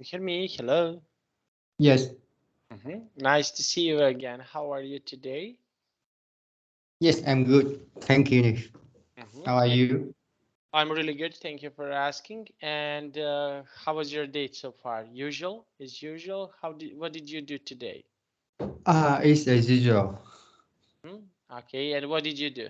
You hear me? Hello. Yes. Nice to see you again. How are you today? Yes, I'm good. Thank you, Nick. How are you? I'm really good. Thank you for asking. And how was your day so far? Usual? As usual? What did you do today? It's as usual. Okay, and what did you do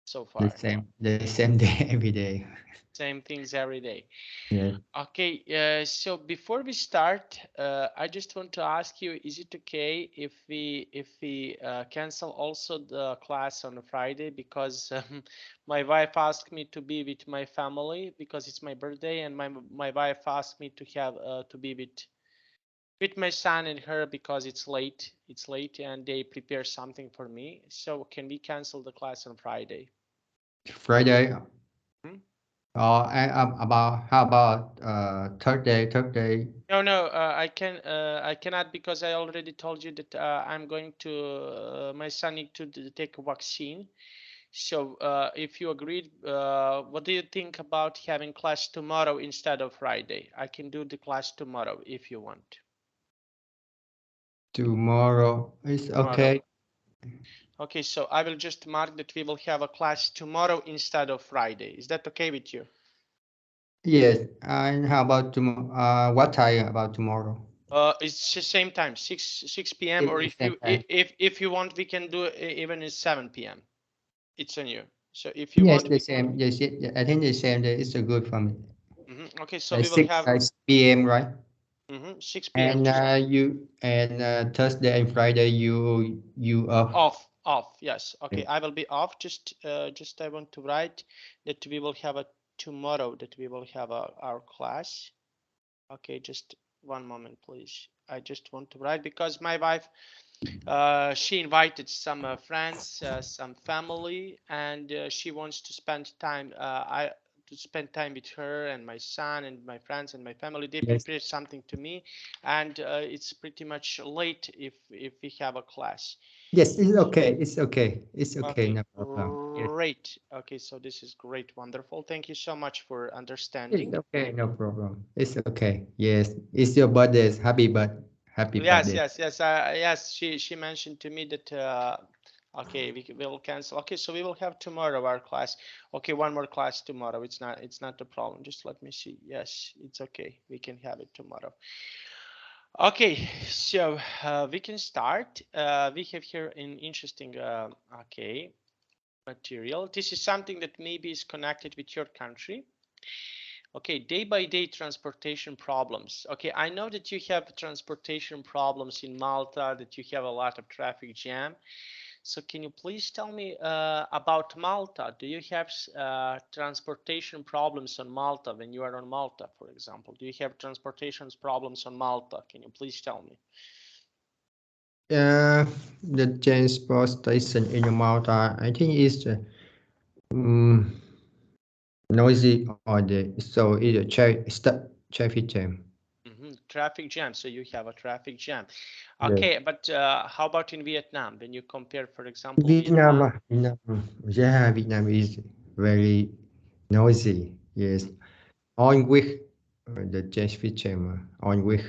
so The far? same day every day. Same things every day. Yeah. Okay, so before we start, I just want to ask you, is it okay if we cancel also the class on Friday, because my wife asked me to be with my family because it's my birthday, and my wife asked me to have to be with my son and her because it's late and they prepare something for me. So can we cancel the class on Friday? Friday. Hmm? About how about Thursday? Thursday. No, I cannot, because I already told you that I'm going to my son need to take a vaccine. So if you agreed, what do you think about having class tomorrow instead of Friday? I can do the class tomorrow if you want. Tomorrow is Tomorrow. okay. Okay, so I will just mark that we will have a class tomorrow instead of Friday. Is that okay with you? Yes. And how about tomorrow? What time about tomorrow? It's the same time, 6 p.m. It's Or the if same you time. if you want, we can do it even at 7 p.m. It's on you. So if you Yes, want, the same. Yes, I think the same day is good for me. okay. So Like we will 6, have 6 p.m. right? 6 p.m. And Just you and Thursday and Friday you off. off. Yes. Okay, I will be off. Just I want to write that we will have a tomorrow, that we will have our class. Okay, just one moment, please. I just want to write because my wife, she invited some friends, some family, and she wants to spend time. I to spend time with her and my son and my friends and my family. They Yes. prepared something to me, and it's pretty much late if we have a class. Yes, it's okay. It's okay. It's okay. Okay, No problem. Yes, great. Okay, so this is great, wonderful. Thank you so much for it's understanding. okay. No problem. It's okay. Yes, it's your birthday. Happy Yes, birthday. yes, yes, yes. She mentioned to me that okay, we will cancel. Okay, so we will have tomorrow our class. Okay, one more class tomorrow. It's not a problem. Just let me see. Yes, it's okay. We can have it tomorrow. Okay, so we can start. We have here an interesting okay material. This is something that maybe is connected with your country. Okay, day by day transportation problems. Okay, I know that you have transportation problems in Malta, that you have a lot of traffic jam. So can you please tell me about Malta? Do you have transportation problems on Malta when you are on Malta, for example? Do you have transportation problems on Malta? Can you please tell me? The transport station in Malta, I think is um, noisy all day. So it's a traffic jam. Traffic jam. So you have a traffic jam. Yes. Okay, but how about in Vietnam? When you compare, for example, Vietnam, Vietnam. yeah, Vietnam is very noisy. Yes, on week the traffic jam on week.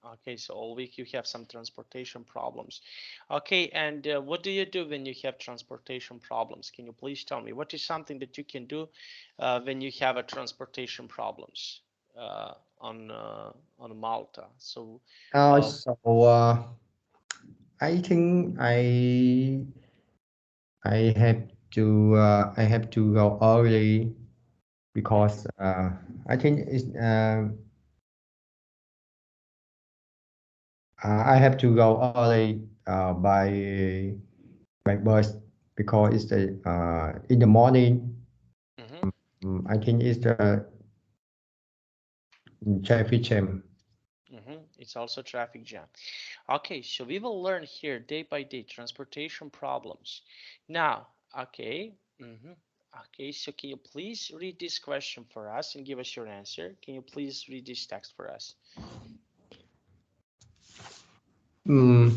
Okay, so all week you have some transportation problems. Okay, and what do you do when you have transportation problems? Can you please tell me what is something that you can do when you have a transportation problems uh, on Malta? So, uh, So I think I have to go early because I think I have to go early by bus because it's the in the morning. mhm, I think it's the traffic jam. it's also traffic jam. Okay, so we will learn here day by day transportation problems. Now, okay. Okay, so can you please read this question for us and give us your answer? Can you please read this text for us? Mm,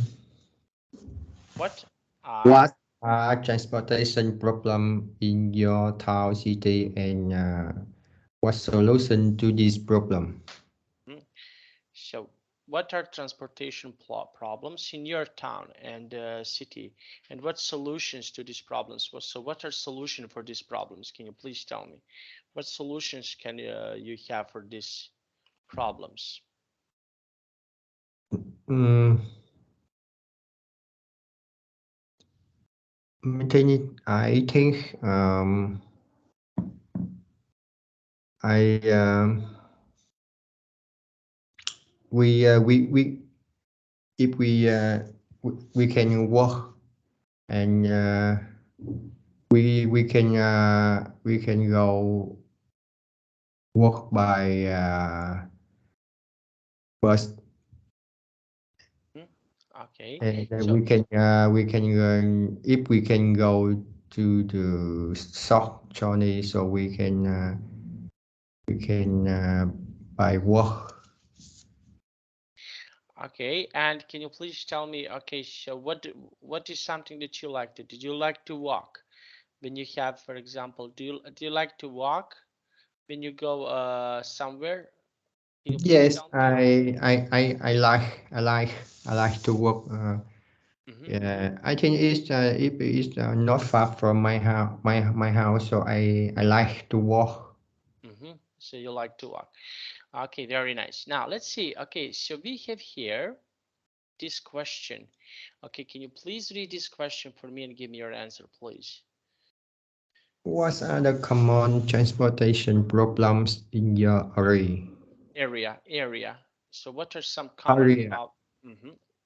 What are what are transportation problem in your town, city, and what solution to this problem? So what are transportation problems in your town and city, and what solutions to these problems? So what are solutions for these problems? Can you please tell me? What solutions can you have for these problems? Mm, I think I we if we can work and we can go work by bus Hmm? Okay, and so we can if we can go to the short journey so we can by walk. okay, and can you please tell me, okay, so what is something that you like to? Did you like to walk when you have, for example, do you like to walk when you go somewhere? Can you please Yes, tell me? I like to walk. Mm-hmm, Yeah, I think it's not far from my house, so I like to walk. mm-hmm. So you like to walk. Okay, very nice. Now let's see. Okay, so we have here this question. Okay, can you please read this question for me and give me your answer, please? What are the common transportation problems in your area? Area. So what are some common Area,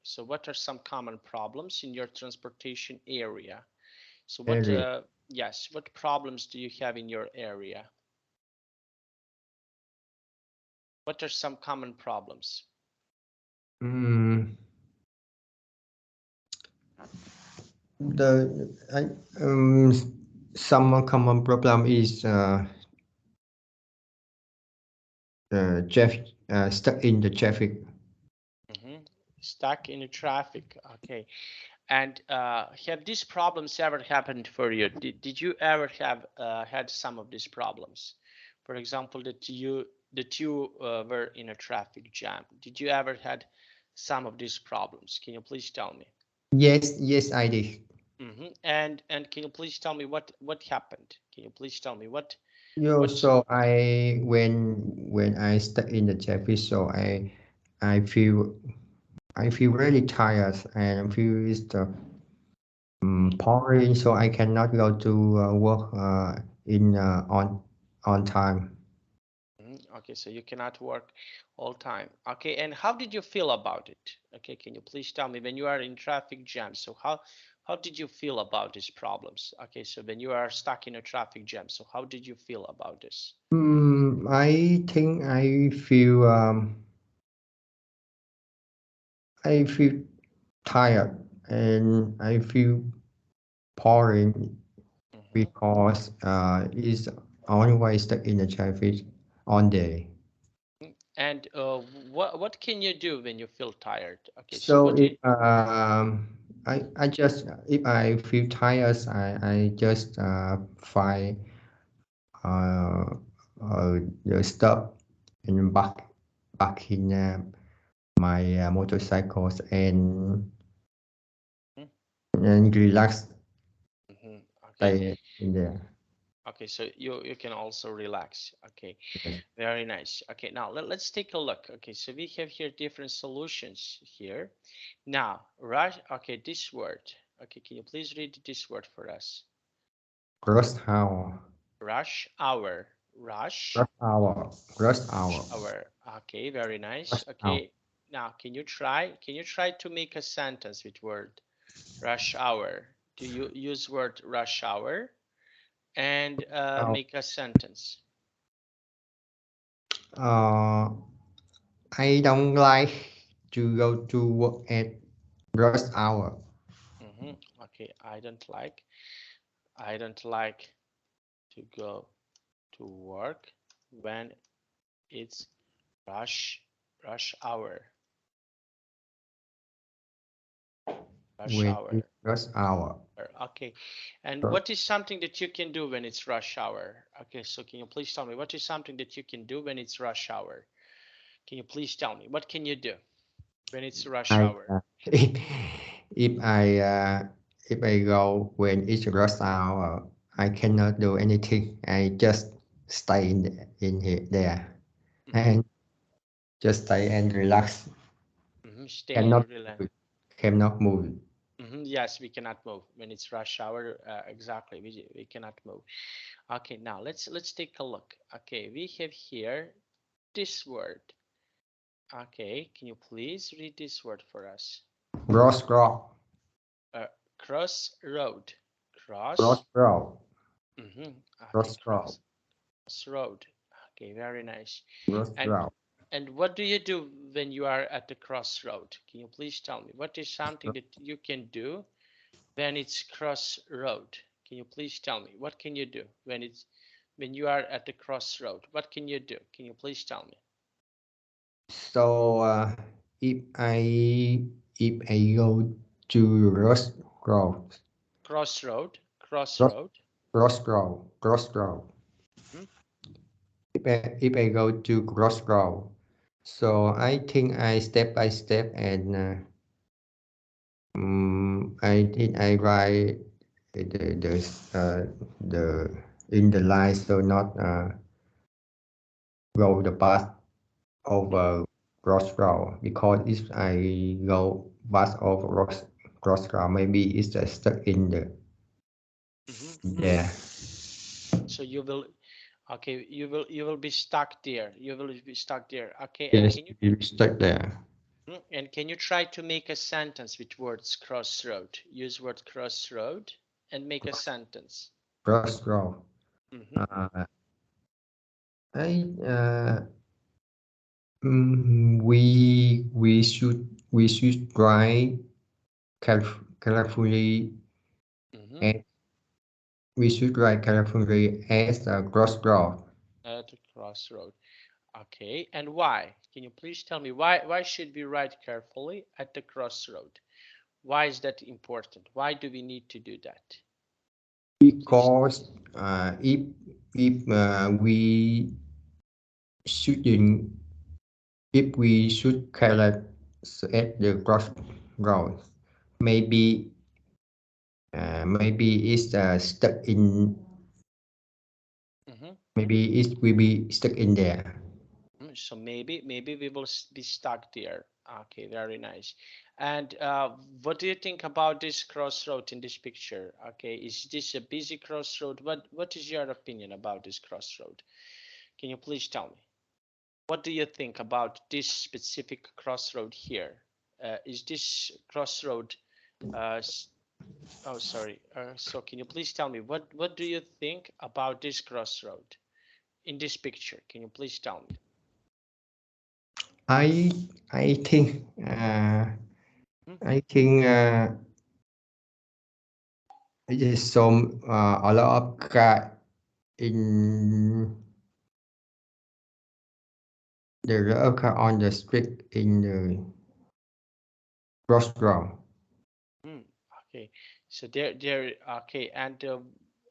So what are some common problems in your transportation area? So what area. yes, what problems do you have in your area? What are some common problems? Mm, the some common problem is traffic stuck in the traffic. Stuck in the traffic. Okay. And have these problems ever happened for you? Did you ever have had some of these problems? For example, that you were in a traffic jam. Did you ever had some of these problems? Can you please tell me? Yes, I did. And can you please tell me what happened? Can you please tell me what? So I when I stuck in the traffic, so I feel I feel really tired and I feel it's the Mhm, pouring, so I cannot go to work in on time. Okay, so you cannot work all time. Okay, and how did you feel about it? Okay, can you please tell me when you are in traffic jam? So how did you feel about these problems? Okay, so when you are stuck in a traffic jam, so how did you feel about this? I think I feel tired and I feel pouring Mhm. because it's always stuck in the traffic all day. And what can you do when you feel tired? Okay, so So what do if you? I just if I feel tired, I just find uh, the stop and back in my motorcycles Mhm, and relax Okay, stay in there. okay, so you can also relax. Okay. Yes. Very nice. Okay, now let's take a look. Okay, so we have here different solutions here. Now, rush. Okay, this word. Okay, can you please read this word for us? Rush hour, Rush hour. Rush rush hour, rush hour, hour. Okay, very nice. rush hour. Okay, now can you try to make a sentence with word rush hour? Do you use word rush hour and Hour. make a sentence? Uh, I don't like to go to work at rush hour. Okay, I don't like to go to work when it's rush rush hour rush When hour it's rush hour. okay, and what is something that you can do when it's rush hour? Okay, so can you please tell me what is something that you can do when it's rush hour? Can you please tell me what can you do when it's rush I hour? if I if I go when it's rush hour, I cannot do anything. I just stay in here there Mm-hmm. and just stay and relax. Mm-hmm. Stay and Cannot relax. cannot move. Yes, we cannot move when it's rush hour. Exactly, we cannot move. Okay, now let's take a look. Okay, we have here this word. Okay, can you please read this word for us? Crossroad. Uh, crossroad. Cross. Crossroad. Okay, Crossroad. crossroad. Okay, very nice. And Crossroad. and what do you do when you are at the crossroad? Can you please tell me what is something that you can do when it's crossroad? Can you please tell me what can you do when you are at the crossroad? What can you do? Can you please tell me? So if I go to crossroad, Crossroad, cross crossroad. crossroad. Hmm. If I go to crossroad, so I think I step by step and I think I write the in the line so not go the path Hmm. over crossroad because if I go path over crossroad maybe it's stuck in the Hmm. there. So you will, okay, you will be stuck there. You will be stuck there. Okay, and Yes, can you you stuck there. try to make a sentence with words crossroad? Use word crossroad and make a sentence. Crossroad. Hmm. Uh, I we should try carefully Hmm. and we should write carefully as a crossroad At the crossroad. Okay, and why? Can you please tell me why should we write carefully at the crossroad? Why is that important? Why do we need to do that? Please. because if we shouldn't if we should collect at the crossroad maybe maybe it's stuck in Hmm. maybe it will be stuck in there. So maybe we will be stuck there. Okay, very nice. And what do you think about this crossroad in this picture? Okay, is this a busy crossroad? What is your opinion about this crossroad? Can you please tell me? What do you think about this specific crossroad here? Is this crossroad uh, oh, sorry. So can you please tell me what do you think about this crossroad in this picture? Can you please tell me? I I think Hmm? I think there's some a lot of car in the other car on the street in the crossroad. Hmm. Okay. So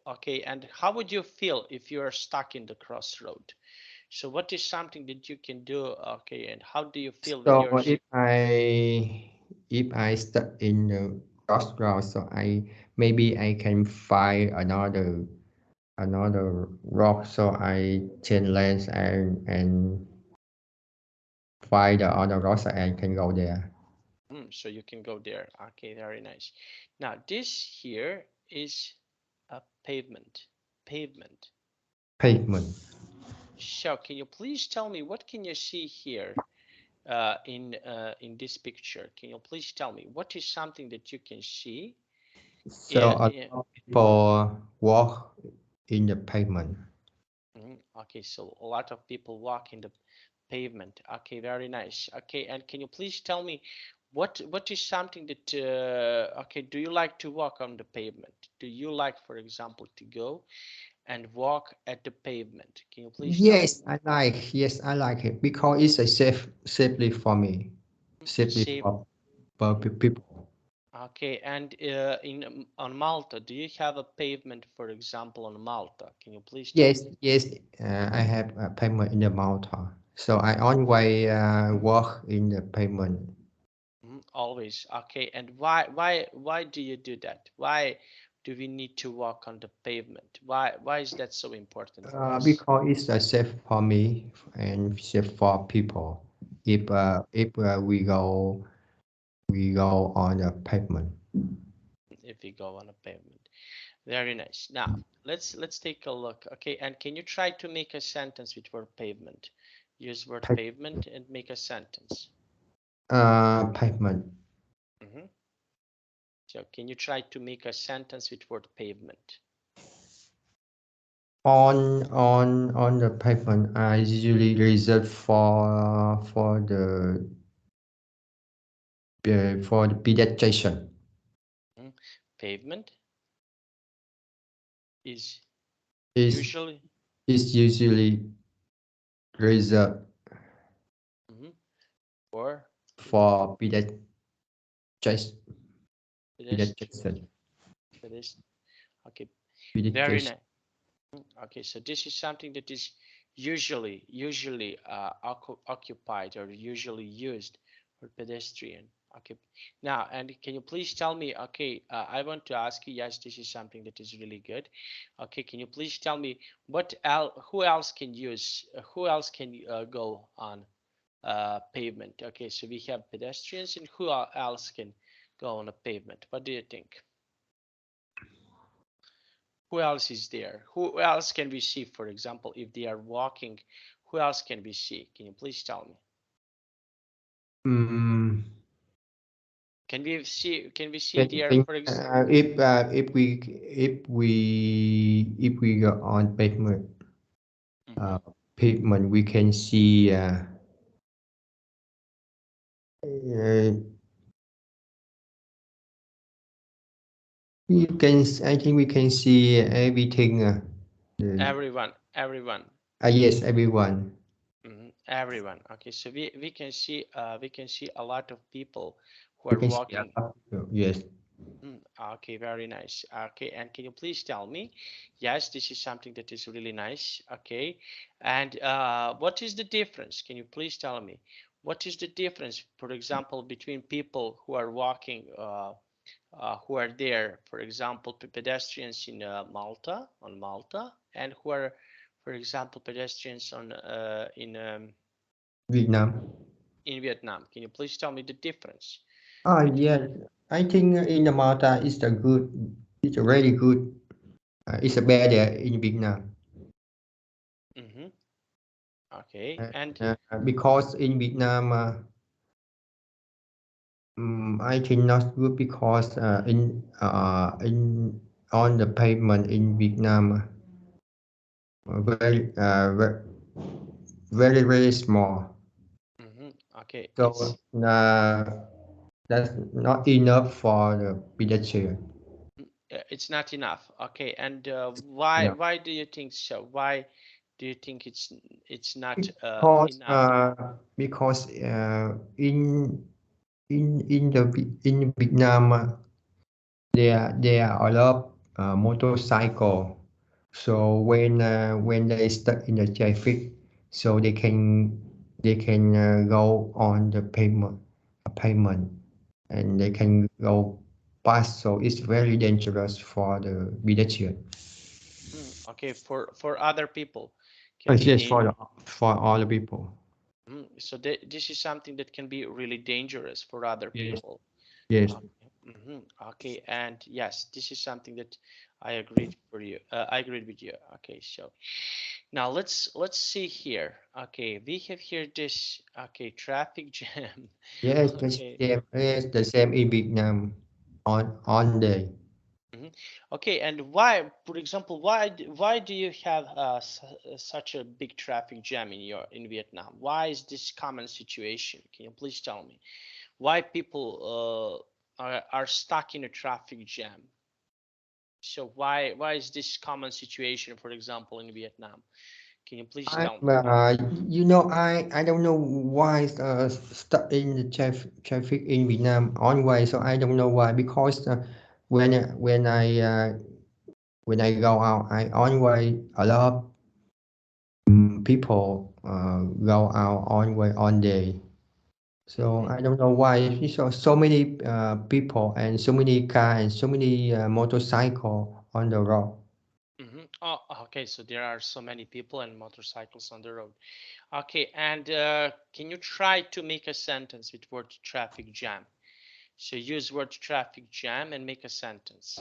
okay, and how would you feel if you are stuck in the crossroad? So what is something that you can do? Okay, and how do you feel when So you're if I stuck in the crossroad, so I maybe I can find another rock, so I change lanes and find the other rock, so I can go there. so you can go there. Okay, very nice. Now this here is a pavement. Pavement. Pavement. So can you please tell me what can you see here in this picture? Can you please tell me what is something that you can see? So a lot of people walk in the pavement. Okay, so a lot of people walk in the pavement. Okay, very nice. Okay, and can you please tell me what is something that okay, do you like to walk on the pavement? Do you like, for example, to go and walk at the pavement? Can you please tell me? Yes, I like it because it's a safely for me, It's safely safe. for Mhm. people. Okay, and in on Malta, do you have a pavement, for example, on Malta? Can you please tell me? Yes, I have a pavement in the mountain. So I always work in the pavement. Always. Okay. And why do you do that? Why do we need to walk on the pavement? Why is that so important for us? Because it's safe for me and safe for people. If we go on the pavement. If we go on a pavement. Very nice. Now let's take a look. Okay, and can you try to make a sentence with word pavement? Use word Pa- pavement and make a sentence. Pavement. So can you try to make a sentence with word pavement? On the pavement, I usually reserve for the pedestrian. Pavement is Is usually is usually reserved for for pedestrian. pedestrian. Okay, very Pedestrian. nice. Okay, so this is something that is usually occupied or usually used for pedestrian. Okay, now, and can you please tell me, okay, I want to ask you, yes, this is something that is really good. Okay, can you please tell me who else can use, who else can go on pavement? Okay, so we have pedestrians, and who else can go on a pavement? What do you think? Who else is there? Who else can we see, for example, if they are walking? Who else can we see? Can you please tell me? Can we see there, for example? If we go on pavement, we can see I think we can see everything. Everyone. Yes, everyone. Everyone. Okay, so we can see a lot of people who We are can see a walking. lot. Yes. Okay, very nice. Okay, and can you please tell me? Yes, this is something that is really nice. Okay, and what is the difference? Can you please tell me? What is the difference, for example, between people who are walking, who are there, for example, pedestrians in Malta, and who are, for example, pedestrians Vietnam. in Vietnam? Can you please tell me the difference Yes. between? I think in the Malta it's a very good. It's a better in Vietnam. Okay, and Because in Vietnam, I think not good because in on the pavement in Vietnam, very small. okay, So that's not enough for the pedestrian. it's not enough. Okay, and why Yeah. why do you think so? Why do you think it's not Because enough? in Vietnam, there are a lot of motorcycle. So when they stuck in the traffic, so they can go on the pavement, and they can go past. So it's very dangerous for the pedestrian. Okay, for other people can be Yes, dangerous. for all the people. So this is something that can be really dangerous for other Yes. people. Yes. Okay, okay, and yes, this is something that I agreed for you. I agreed with you. Okay, so now let's see here. Okay, we have here this. Okay, traffic jam. Yes, Okay. the same in Vietnam on day. Okay, and why, for example, why do you have such a big traffic jam in Vietnam? Why is this common situation? Can you please tell me why people are stuck in a traffic jam? So why is this common situation, for example, in Vietnam? Can you please I tell me? I don't know why stuck in the traffic in Vietnam always. So I don't know why because when I- when I uh, when I go out, I always a lot of people go out on day. So I don't know why so many people and so many cars and so many motorcycle on the road. Oh, okay. So there are so many people and motorcycles on the road. Okay, and can you try to make a sentence with word traffic jam? So use word traffic jam and make a sentence.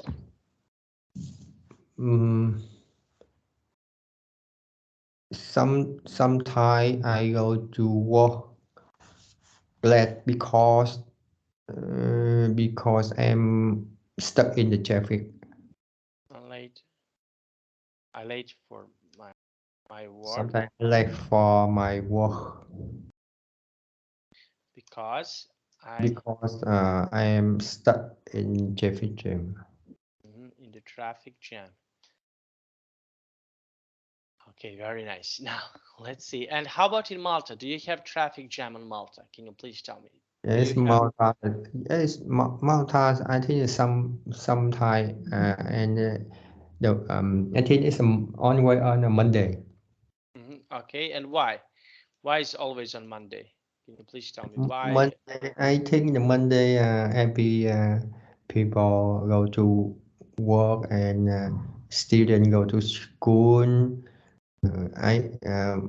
Sometimes I go to work late because I'm stuck in the traffic. I'm late. I late for my work Sometimes late for my work because I because I am stuck in traffic jam. in the traffic jam. Okay, very nice. Now let's see. And how about in Malta? Do you have traffic jam in Malta? Can you please tell me? Do Yes, you have? Malta. Yes, Malta. I think sometime and I think it's only on a Monday. Okay, and why? Why is always on Monday? Can you please tell me why? Monday, I think the Monday every people go to work and students go to school. I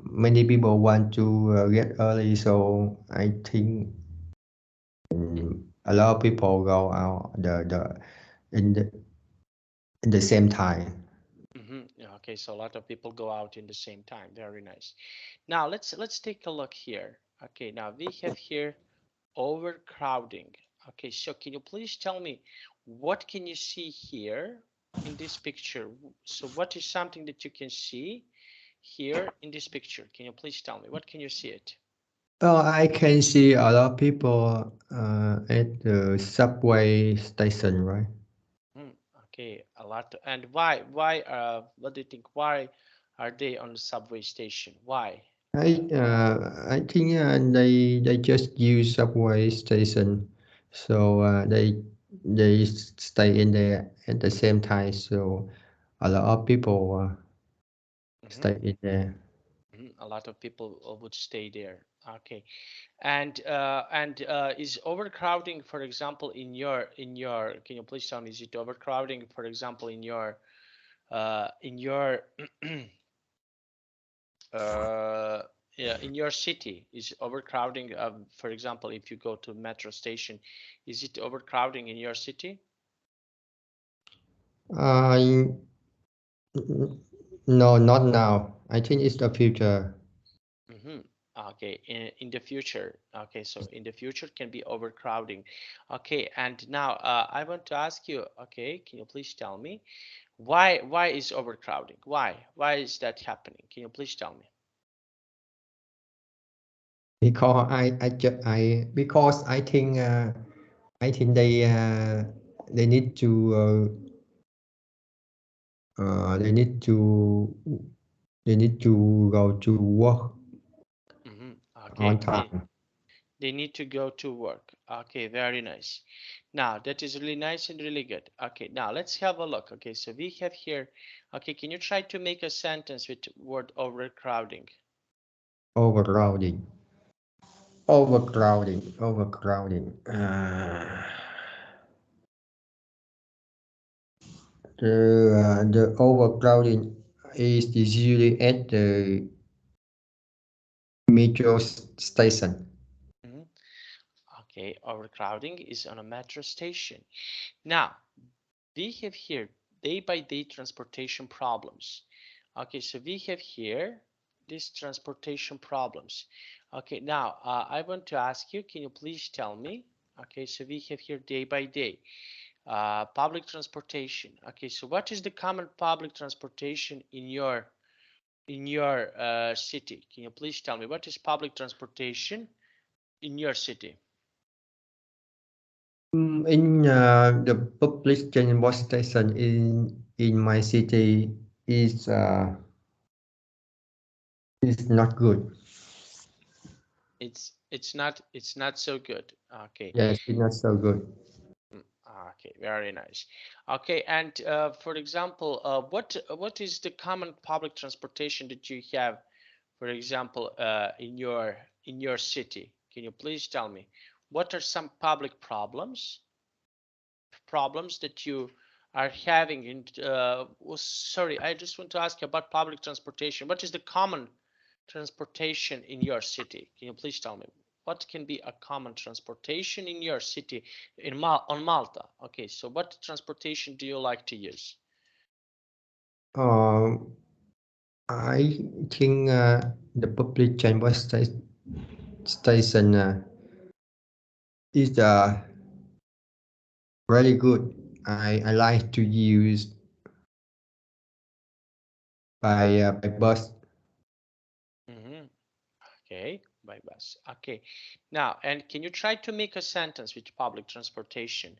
Many people want to get early, so I think a lot of people go out in the in the same time. Yeah, okay, so a lot of people go out in the same time. Very nice. Now let's take a look here. Okay, now we have here overcrowding. Okay, so can you please tell me what can you see here in this picture? So what is something that you can see here in this picture? Can you please tell me what can you see it? Well, I can see a lot of people at the subway station, right? Okay, a lot. And why what do you think? Why are they on the subway station? Why? I think they just use subway station, so they stay in there at the same time. So a lot of people Mhm, stay in there. A lot of people would stay there. Okay, and is overcrowding, for example, in your can you please tell me, is it overcrowding, for example, in your uh, yeah, in your city? Is overcrowding, for example, if you go to metro station, is it overcrowding in your city? Uh, no, not now. I think it's the future. Mm-hmm. Okay, in the future. Okay, so in the future can be overcrowding. Okay, and now I want to ask you, okay, can you please tell me why is overcrowding? Why is that happening? Can you please tell me? Because I think they need to they need to go to work Mm-hmm. on Okay, time. they need to go to work. Okay, very nice. Now that is really nice and really good. Okay, now let's have a look. Okay, so we have here. Okay, can you try to make a sentence with word overcrowding? Overcrowding, overcrowding. The overcrowding is usually at the metro station. Mhm. Okay, overcrowding is on a metro station. Now, we have here day by day transportation problems. Okay, so we have here these transportation problems. Okay, now I want to ask you, can you please tell me? Okay, so we have here day by day public transportation. Okay, so what is the common public transportation in your city? Can you please tell me what is public transportation in your city? In the public transport station in my city is not good. It's not so good. Okay. Yes, it's not so good. Okay, very nice. Okay, and for example, what is the common public transportation that you have, for example, in your city? Can you please tell me what are some public problems that you are having in sorry, I just want to ask you about public transportation. What is the common transportation in your city? Can you please tell me what can be a common transportation in your city on Malta? Okay, so what transportation do you like to use? I think the public transport station is very good. I like to use by bus. Okay, by bus. Okay, now, and can you try to make a sentence with public transportation?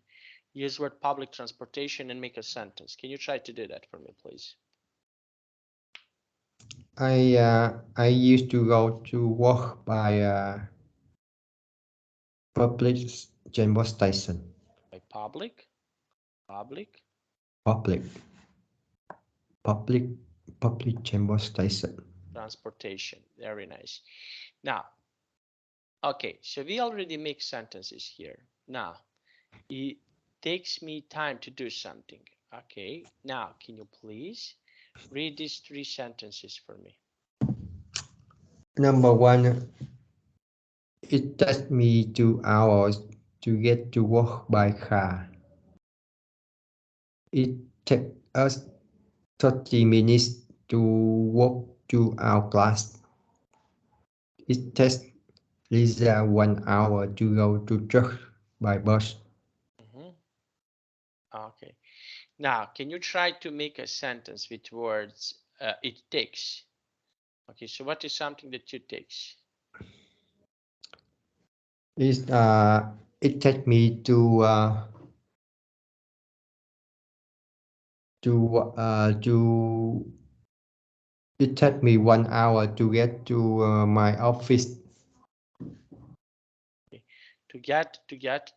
Use word public transportation and make a sentence. Can you try to do that for me, please? I used to go to work by public transport station. By public Public transport station. transportation. Very nice. Now, okay, so we already make sentences here. Now, it takes me time to do something. Okay, now can you please read these 3 sentences for me? Number 1, it takes me 2 hours to get to work by car. It takes us 30 minutes to walk to our class. It takes Lisa 1 hour to go to church by bus. Okay. Now, can you try to make a sentence with words it takes? Okay, so what is something that you takes? It takes me it takes me 1 hour to get to my office. Okay. To get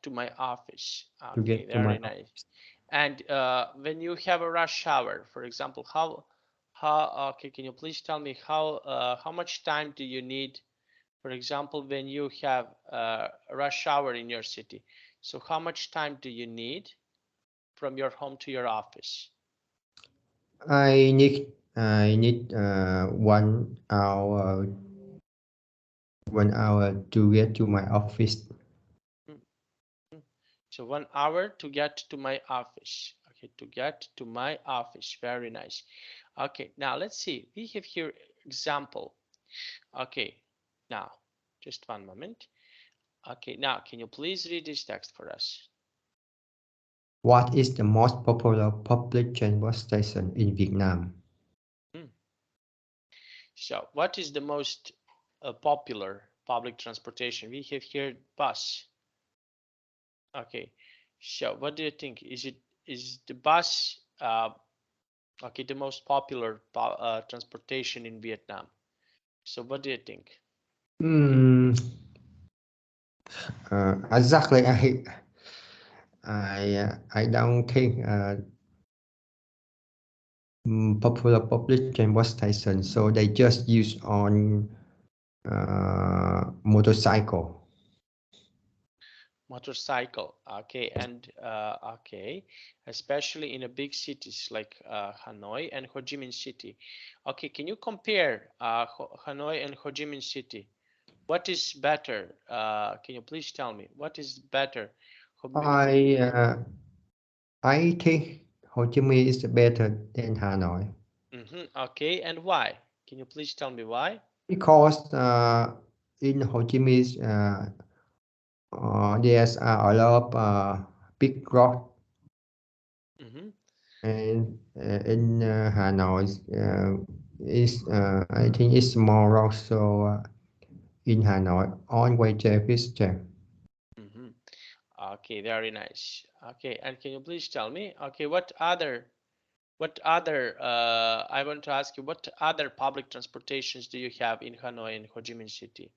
to my office. To Okay, get to my very nice. And when you have a rush hour, for example, how okay, can you please tell me how much time do you need, for example, when you have a rush hour in your city? So how much time do you need from your home to your office? I need 1 hour 1 hour to get to my office. So 1 hour to get to my office. Okay, to get to my office. Very nice. Okay, now let's see. We have here example. Okay, now just one moment. Okay, now can you please read this text for us? What is the most popular public transport station in Vietnam? So what is the most popular public transportation? We have here bus. Okay, so what do you think? Is the bus okay, the most popular transportation in Vietnam? So what do you think? Exactly. I don't think popular public transport station, so they just use on motorcycle. Motorcycle. Okay, and okay, especially in a big cities like Hanoi and Ho Chi Minh City. Okay, can you compare Hanoi and Ho Chi Minh City? What is better? Can you please tell me what is better? I think Ho Chi Minh is better than Hanoi. Okay, and why? Can you please tell me why? Because in Ho Chi Minh there's a lot of big rock, and in Hanoi I think it's small rock. So in Hanoi, always traffic jam. Okay, very nice. Okay, and can you please tell me? Okay, what other I want to ask you, what other public transportations do you have in Hanoi and Ho Chi Minh City?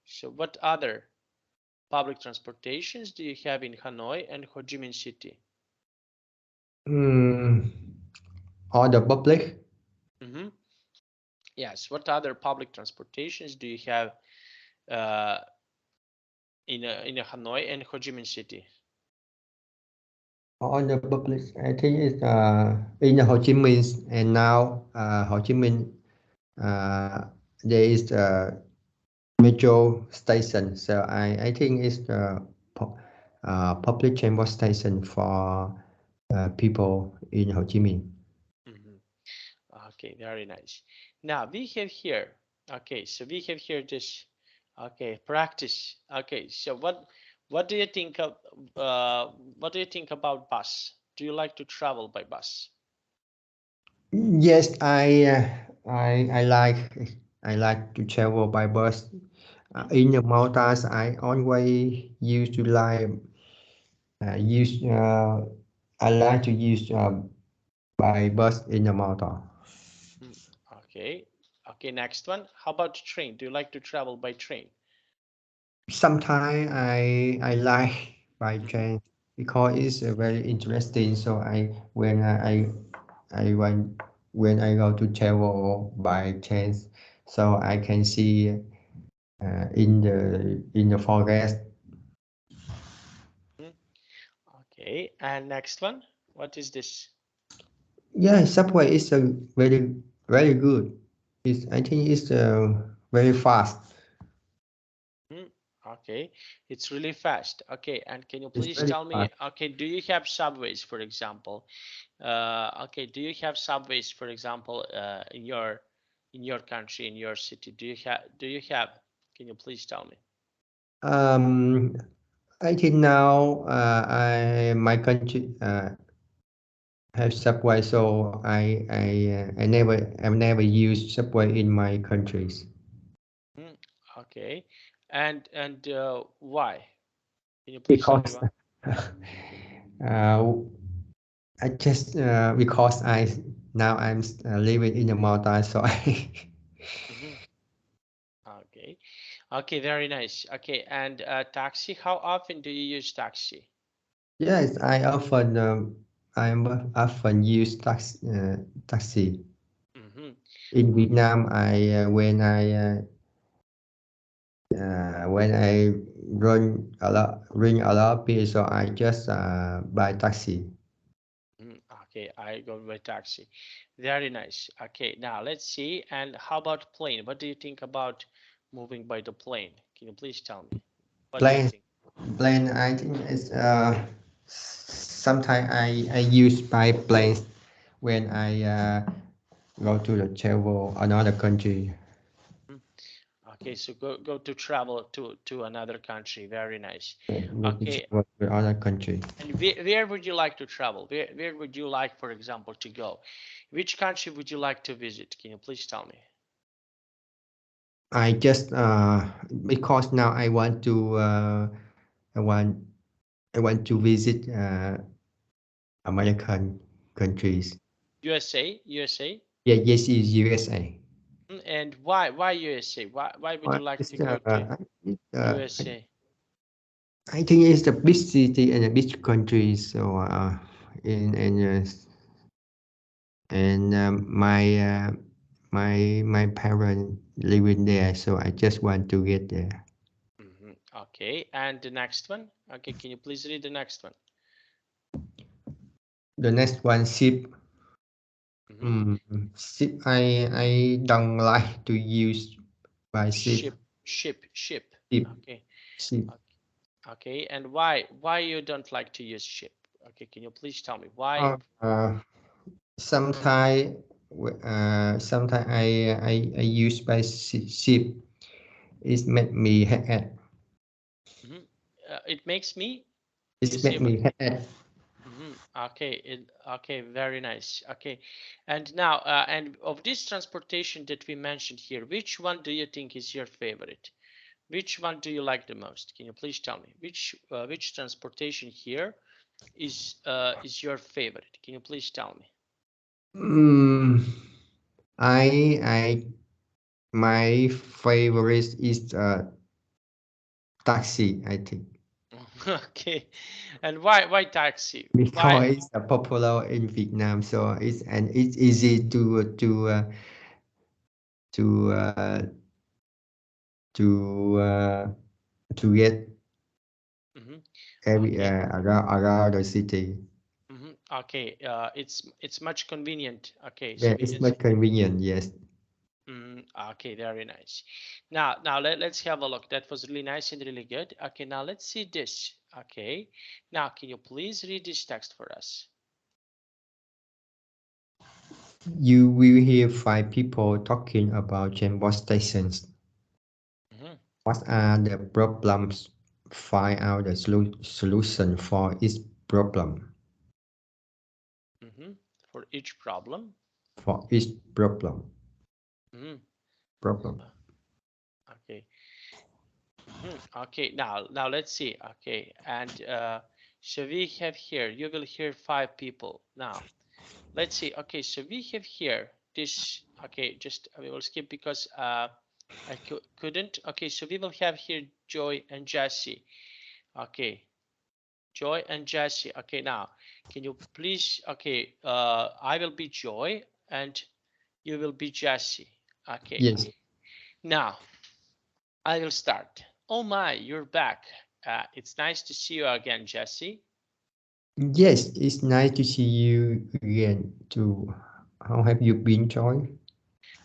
So what other public transportations do you have in Hanoi and Ho Chi Minh City? All the public. Yes. What other public transportations do you have in Hanoi and Ho Chi Minh City? On the public, I think it's in Ho Chi Minh, and now Ho Chi Minh there is a metro station. So I think it's the public transport station for people in Ho Chi Minh. Mhm. Okay, very nice. Now we have here, okay, so we have here this, okay, practice. Okay, so what do you think of what do you think about bus? Do you like to travel by bus? Yes, I like to travel by bus. Mhm. In the mountains, I always used to use I like to use by bus in the mountain. Mm, okay. Okay, next one. How about train? Do you like to travel by train? Sometimes I like by Mhm. train because it's very interesting. So I when I go to travel by train, so I can see in the forest. Mhm. Okay, and next one. What is this? Yeah, subway is a very good. I think it's very fast. Mhm. Okay, it's really fast. Okay, and can you It's please very tell me, fast. okay, do you have subways, for example? Okay, do you have subways, for example, in your country, in your city? Do you have? Can you please tell me? Um, I think now I my country have subway, so I've never used subway in my countries Hmm, okay, and why? Can you please tell me because why? uh, I just because now I'm living in the mountain, so I Hmm. Okay, okay, very nice. Okay, and taxi. How often do you use taxi? yes I often use taxi. Hmm. In Vietnam, when I ring a lot of people, so I just buy taxi. Okay, I go by taxi. Very nice. Okay, now let's see. And how about plane? What do you think about moving by the plane? Can you please tell me? What do you Plane think? plane I think it's sometimes I use by planes when I go to the travel another country. Hmm. Okay, so go to travel to another country. Very nice. Go to Okay, travel to other country. and where would you like to travel? Where would you like, for example, to go? Which country would you like to visit? Can you please tell me? I just because now I want I want to visit American countries. USA, USA. Yeah, yes, is USA. And why USA? Why would you like to go to USA? I think it's the big city and a big country. So in and my parents living there, so I just want to get there. Okay, and the next one. Okay, can you please read the next one? The next one, ship. Hmm. Ship. I don't like to use by ship. Ship. Ship. Okay, Ship. okay, and why you don't like to use ship? Okay, can you please tell me why? Sometimes sometimes I use by ship. It make me head. Hmm. It makes me. You It say make what? me head. Okay, okay, very nice. Okay, and now, and of this transportation that we mentioned here, which one do you think is your favorite? Which one do you like the most? Can you please tell me which transportation here is your favorite? Can you please tell me? Mm, I my favorite is taxi. I think Okay, and why taxi? Why? because it's popular in Vietnam, so it's easy to uh, to uh, to get Mm-hmm. every Okay. around the city. Mm-hmm. Okay. It's much convenient. Okay. So Yeah, we it's it's much convenient. Yes. okay. Very nice. Now let's have a look. That was really nice and really good. Okay. Now let's see this. Okay. Now can you please read this text for us? You will hear five people talking about transport stations. Mm-hmm. What are the problems? Find out the solution for each problem. Mm-hmm. For each problem. For each problem. Mm-hmm. Problem. Okay. Okay, now let's see. Okay, and so we have here, you will hear five people. Now, let's see. Okay, so we have here this. Okay, just we will skip because I couldn't. Okay, so we will have here Joy and Jesse. Okay, Joy and Jesse. Okay, now, can you please, okay, I will be Joy and you will be Jesse. Okay, Yes. now I will start. Oh my, you're back. It's nice to see you again, Jesse. Yes, it's nice to see you again too. How have you been, Joy?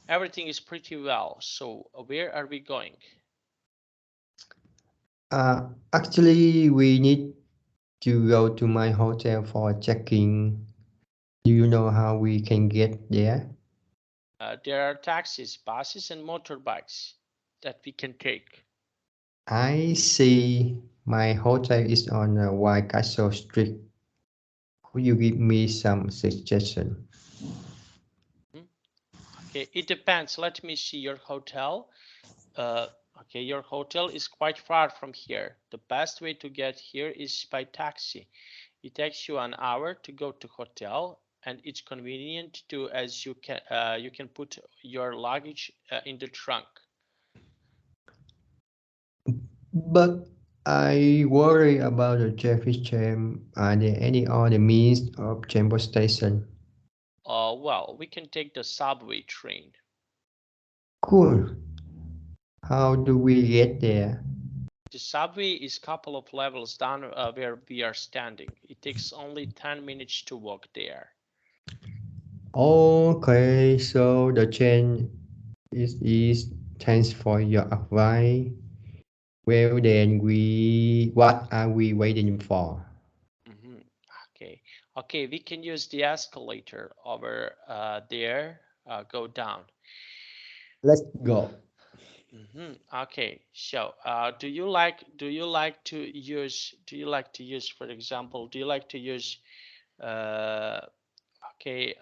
Everything is pretty well. So, where are we going? Actually, we need to go to my hotel for checking. Do you know how we can get there? There are taxis, buses, and motorbikes that we can take. I see my hotel is on White Castle Street. Could you give me some suggestion? Hmm? Okay, it depends. Let me see your hotel. Uh, okay, your hotel is quite far from here. The best way to get here is by taxi. It takes you an hour to go to hotel, and it's convenient too, as you can put your luggage in the trunk. But I worry about the traffic jam. Are there any other means of transportation? Well, we can take the subway train. Cool. How do we get there? The subway is a couple of levels down where we are standing. It takes only 10 minutes to walk there. Okay, so the train is thanks for your advice. Well then what are we waiting for? Mhm. Okay, okay, we can use the escalator over there. Go down. Let's go. Okay, so do you like to use, for example, do you like to use uh, okay,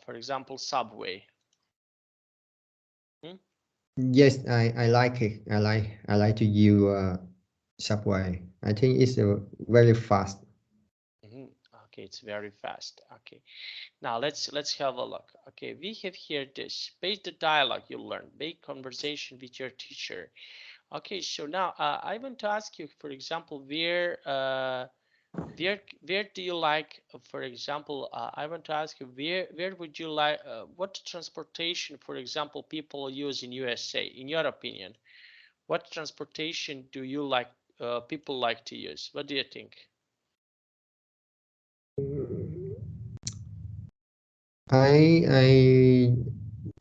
for example, subway? Hmm? Yes, I like it. I like to use subway. I think it's very fast. Mhm. Okay, it's very fast. Okay, now let's have a look. Okay, we have here this base the dialogue you learn, make conversation with your teacher. Okay, so now I want to ask you, for example, where do you like, for example, I want to ask you where would you like what transportation, for example, people use in USA, in your opinion? What transportation do you like, people like to use? What do you think? I I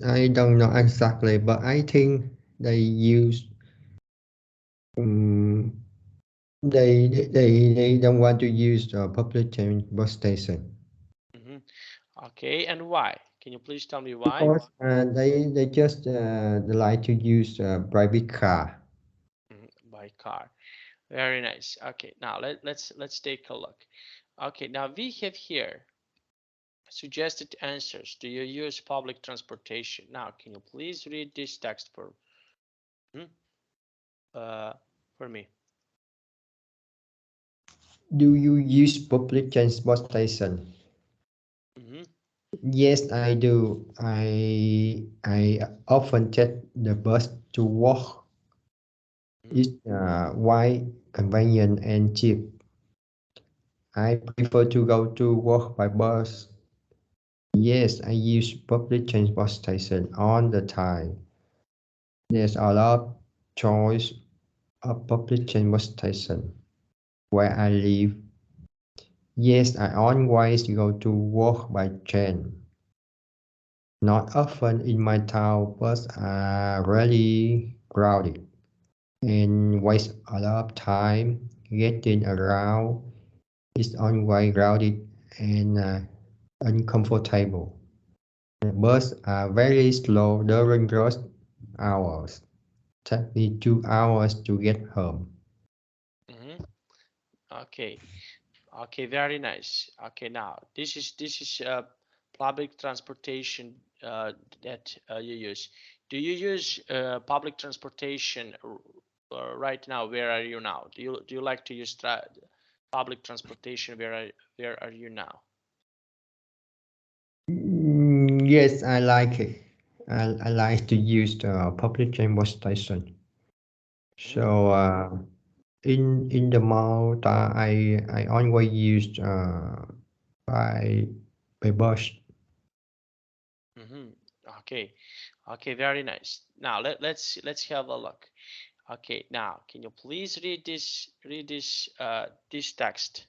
I don't know exactly, but I think they use um, they don't want to use the public transport station Hmm. Okay, and why? Can you please tell me why? because they just like to use private car. By car. Very nice. Okay, now let's take a look. Okay, now we have here suggested answers. Do you use public transportation? Now, can you please read this text hmm, uh, for me? Do you use public transport station? Hmm. Yes, I do. I often take the bus to work. Hmm. It's wide, convenient, and cheap. I prefer to go to work by bus. Yes, I use public transportation all the time. There's a lot choice of public transportation where I live. Yes, I always go to work by train. Not often in my town, buses are really crowded and waste a lot of time getting around. It's always crowded and uncomfortable. The buses are very slow during rush hours. Take me 2 hours to get home. Mhm. Okay. Okay, very nice. Okay, now this is public transportation that you use. Do you use public transportation right now? Where are you now? Do you like to use public transportation? Where are you now? Yes, I like it. I like to use the public transportation. Mhm. So in the mall, I always use by by bus. Mm-hmm. Okay. Okay, very nice. Now let's have a look. Okay, now can you please read this text?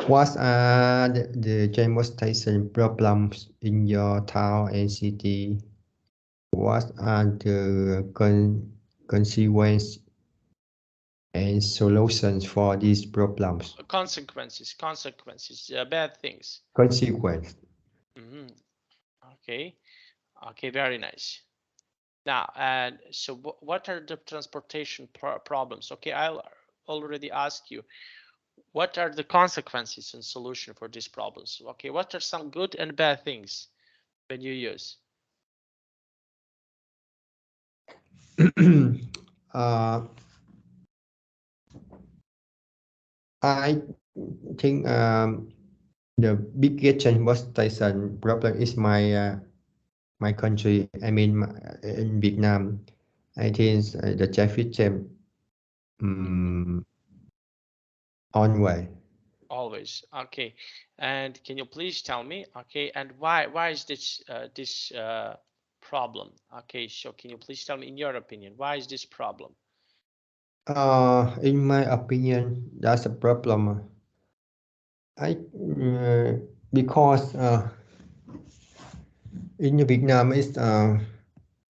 What are the transportation problems in your town and city? What are the consequences and solutions for these problems? Consequences, bad things. Consequence. Mm-hmm. Okay. Okay, very nice. Now, and so what are the transportation problems? Okay, I'll already ask you, what are the consequences and solution for these problems? Okay, what are some good and bad things when you use? uh, I think the biggest transportation problem is my country. I mean, in Vietnam, I think the traffic jam Mhm. on way. Always. Okay. And can you please tell me, okay, and why is this problem? Okay, so can you please tell me in your opinion, why is this problem? In my opinion, that's a problem. I because in Vietnam is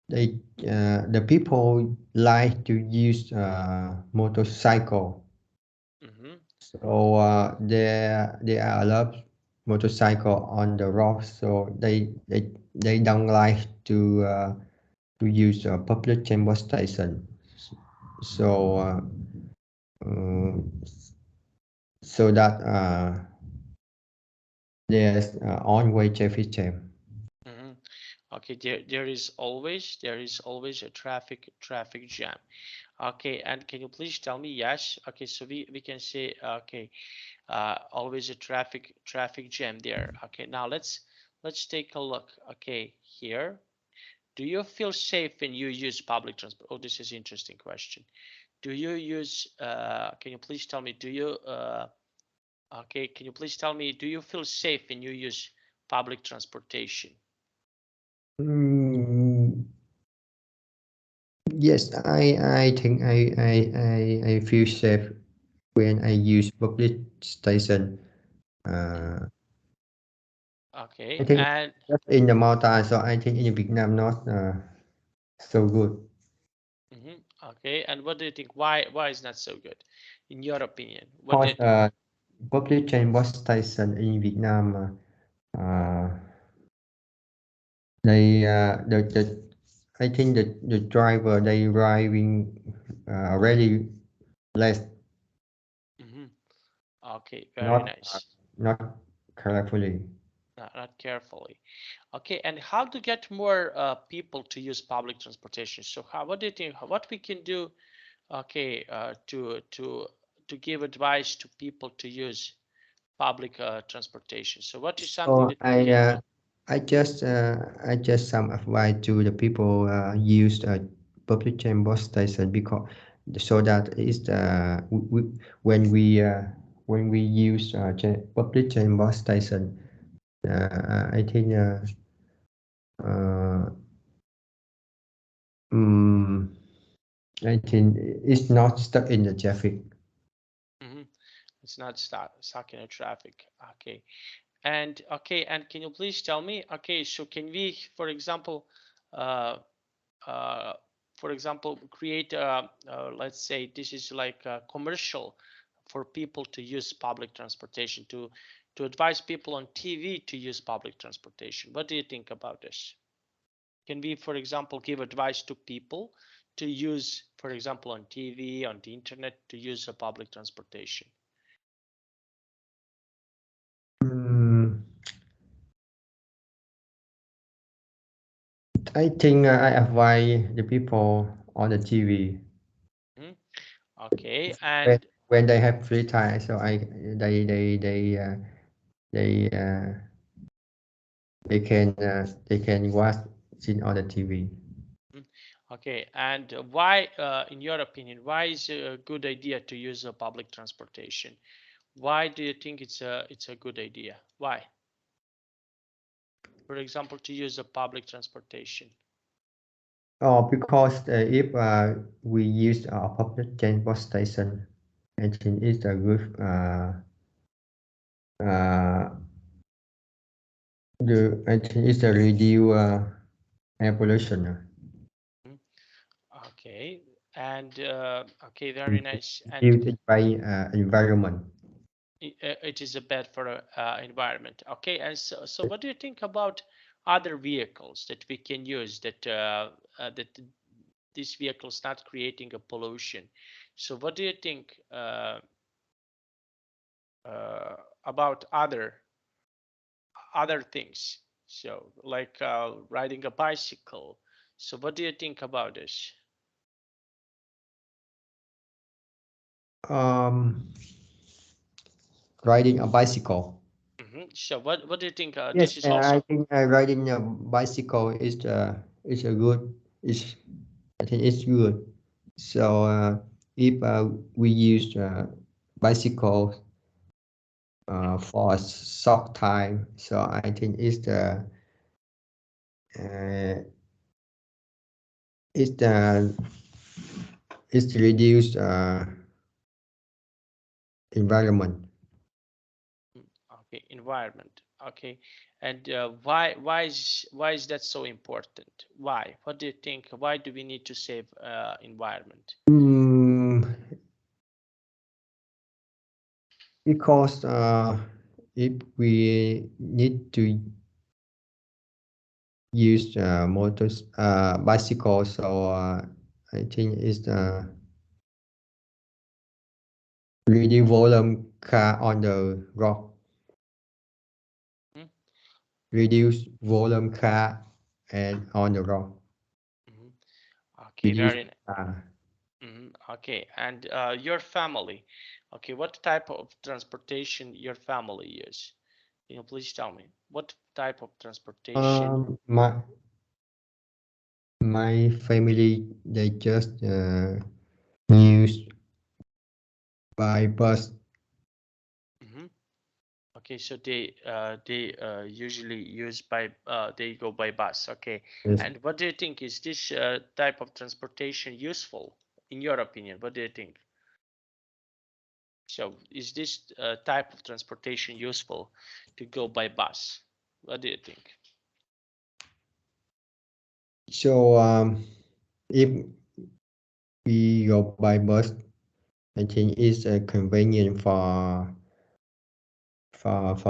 they the people like to use motorcycle. Mm-hmm. So there are a lot of motorcycle on the road. So they don't like to use public transportation. So uh, so that there's on-way traffic jam. Mm-hmm. Okay, there is always a traffic jam. Okay, and can you please tell me, yes, okay, so we can say, okay, always a traffic jam there. Okay, now let's take a look. Okay, here, do you feel safe when you use public transport? Oh, this is interesting question. Do you use can you please tell me, do you okay, can you please tell me, do you feel safe when you use public transportation? Mm, yes, I think I feel safe when I use public station. Mhm. Uh, I Okay, think and just in the mountain, so I think in Vietnam not so good. mhm, okay, and what do you think? Why is not so good, in your opinion? What Because did? public transportation in Vietnam, they the I think the driver they driving really less, Mhm. Okay, very not nice. not carefully. Not carefully. Okay, and how to get more people to use public transportation? So how? What do you think? What we can do? Okay, to give advice to people to use public transportation. So what is something So that we can do? I just some advice to the people use public transportation because so that is when we use public transportation, I think I think it's not stuck in the traffic. It's not stuck in the traffic. Okay. And okay, and can you please tell me, okay, so can we, for example, uh, create let's say this is like a commercial for people to use public transportation, to advise people on TV to use public transportation. What do you think about this? Can we, for example, give advice to people to use, for example, on TV, on the internet, to use a public transportation? I think I advise the people on the TV. Okay, when, and when they have free time, so they they can watch it on the TV. okay, and why, in your opinion, why is it a good idea to use a public transportation? Why do you think it's a good idea? Why? For example, to use a public transportation. Oh, because if we use public transportation, I think it's a good uh, I think it's a reduce air pollution. Okay, and okay, very nice. And Reduce environment. it is a bad for environment. Okay, and so what do you think about other vehicles that we can use that these vehicles not creating a pollution? So what do you think uh, about other things? So like riding a bicycle. So what do you think about this? Riding a bicycle. So what do you think? Yes, This is I also. think riding a bicycle is a good is I think it's good. So if we use bicycle for a short time, so I think uh, it's the it's to reduce environment. Okay, environment. Okay, and why is that so important? Why? What do you think? Why do we need to save environment? Mm, because if we need to use motors bicycle, so I think it's reduce volume car on the road. Hmm? Reduce volume car and on the road. Okay, Reduce very. uh, Okay, and your family. Okay, what type of transportation your family use? Can you please tell me what type of transportation? my family they just use by bus. Okay, so they usually use by they go by bus. Okay, Yes. and what do you think, is this type of transportation useful in your opinion? What do you think? So is this type of transportation useful to go by bus? What do you think? So if we go by bus, I think it's convenient for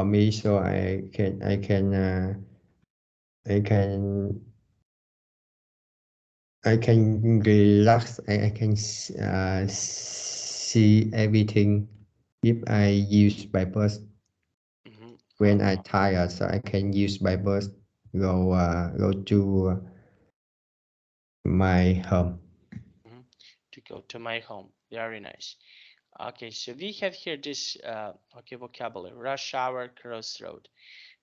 me, so I can relax. I can see everything if I use by bus when I tired, so I can use by bus go to my home. To go to my home. Very nice. Okay, so we have here this okay vocabulary: rush hour, crossroad,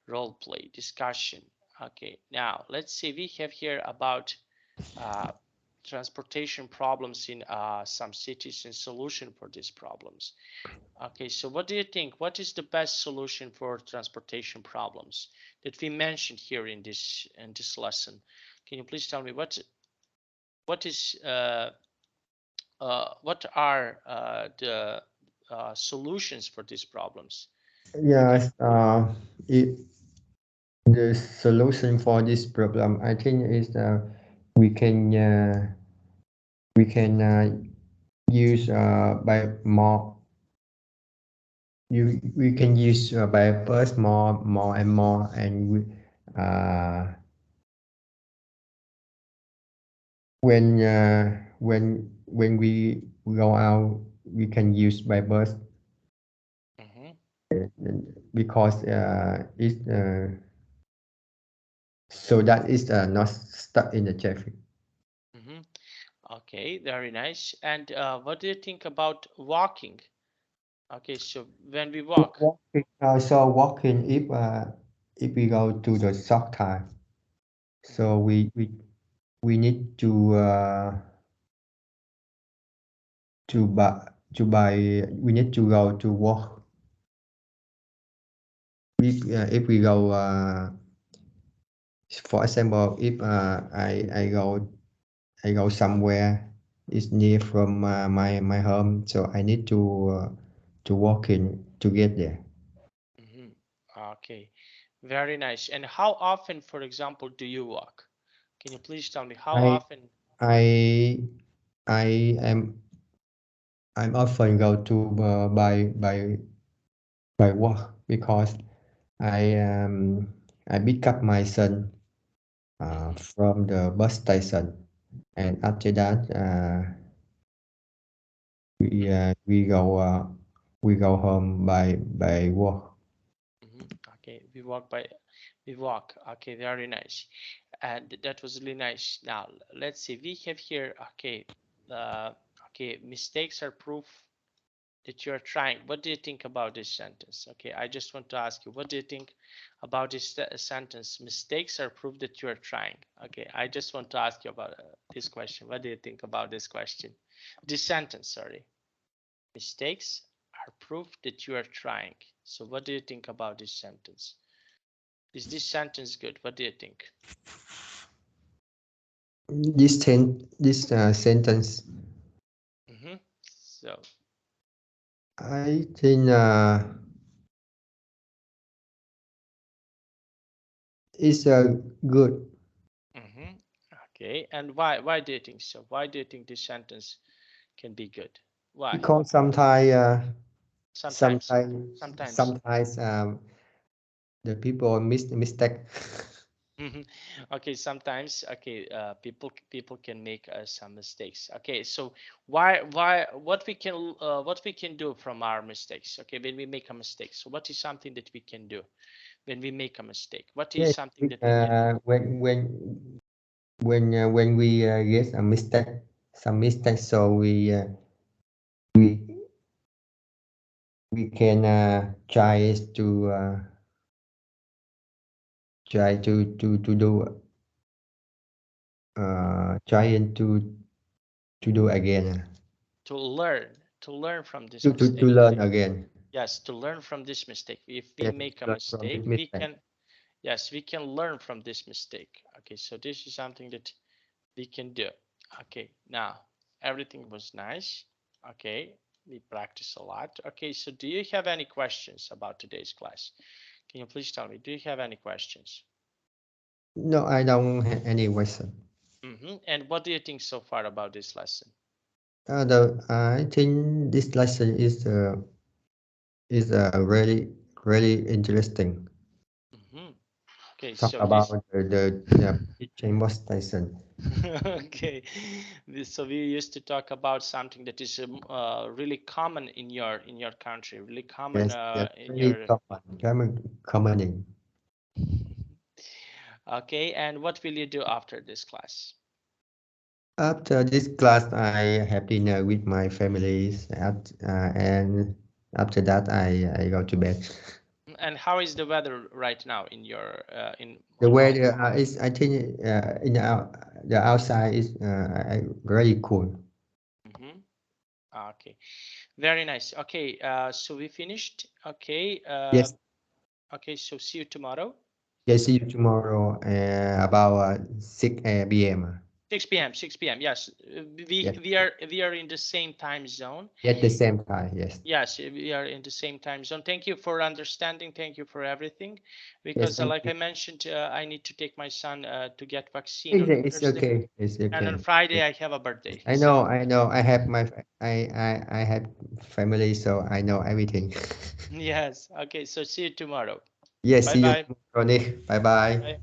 role play, discussion. Okay, now let's see. We have here about uh, transportation problems in some cities and solution for these problems. Okay, so what do you think? What is the best solution for transportation problems that we mentioned here in this lesson? Can you please tell me what is what are the solutions for these problems? Okay. Yes, the solution for this problem, I think, is we can uh, we can use by more we can use by first more and more, and uh, when we go out we can use by bus, Mm-hmm. because it so that is not stuck in the traffic. Mm-hmm. Okay, very nice. And what do you think about walking? Okay, so when we walk. Walking, so walking, if we go to the short time, Mm-hmm. so we need to buy, we need to go to walk. If we go, for example, if I go somewhere is near from my home, so I need to walk in to get there. Mm-hmm. Okay, very nice. And how often, for example, do you walk? Can you please tell me how I often? I I am I'm often go to by walk, because I pick up my son Mm-hmm. from the bus station, and after that we go home by walk. Mm-hmm. Okay, we walk. Okay, very nice. And that was really nice. Now, let's see. We have here, okay, uh, okay, mistakes are proof that you're trying. What do you think about this sentence? Okay, I just want to ask you, what do you think about this sentence? Mistakes are proof that you're trying. Okay, I just want to ask you about this question. What do you think about this question? This sentence, sorry. Mistakes are proof that you are trying. So what do you think about this sentence? Is this sentence good? What do you think? This sentence, Mm-hmm. So, I think is good, mm-hmm. Okay. And why do you think so? Why do you think this sentence can be good? Why? because sometimes Sometimes. sometimes Sometimes. sometimes the people mistake. Mhm. Okay, sometimes okay, people can make some mistakes. Okay, so why what we can do from our mistakes? Okay, when we make a mistake, so what is something that we can do when we make a mistake? What is Yes, something that we can do? when we get a mistake, some mistake, so we we can try to do trying to do again, To learn from this to mistake. learn again. Yes, to learn from this mistake. If we Yes, make a learn from mistake, this we mistake. can, yes, we can learn from this mistake. Okay, so this is something that we can do. Okay, now everything was nice. Okay, we practice a lot. Okay, so do you have any questions about today's class? Can you please tell me, do you have any questions? No, I don't have any question. And what do you think so far about this lesson? I think this lesson is really interesting. hmm Okay, Talk so about this the teaching station. okay, so we used to talk about something that is really common in your country, really common Yes, yes, in very your. common. Okay, and what will you do after this class? After this class, I have dinner with my families, and after that, I go to bed. And how is the weather right now in your in The on home? weather is, I think, the outside is very cool. hmm Okay, very nice. Okay, so we finished. Okay, Yes, okay, so see you tomorrow. yes. See you tomorrow about 6 p.m. 6 p.m. 6 p.m. Yes, Yes. we are in the same time zone. At the same time, yes. Yes, we are in the same time zone. Thank you for understanding. Thank you for everything. Because Yes, like I mentioned, I need to take my son to get vaccine on it's Thursday, okay. It's and on okay. Friday I have a birthday. I So know, I know. I have I have family, so I know everything. yes, okay. So see you tomorrow. Yes, Bye see you bye. tomorrow, Ronnie. Bye bye. Bye.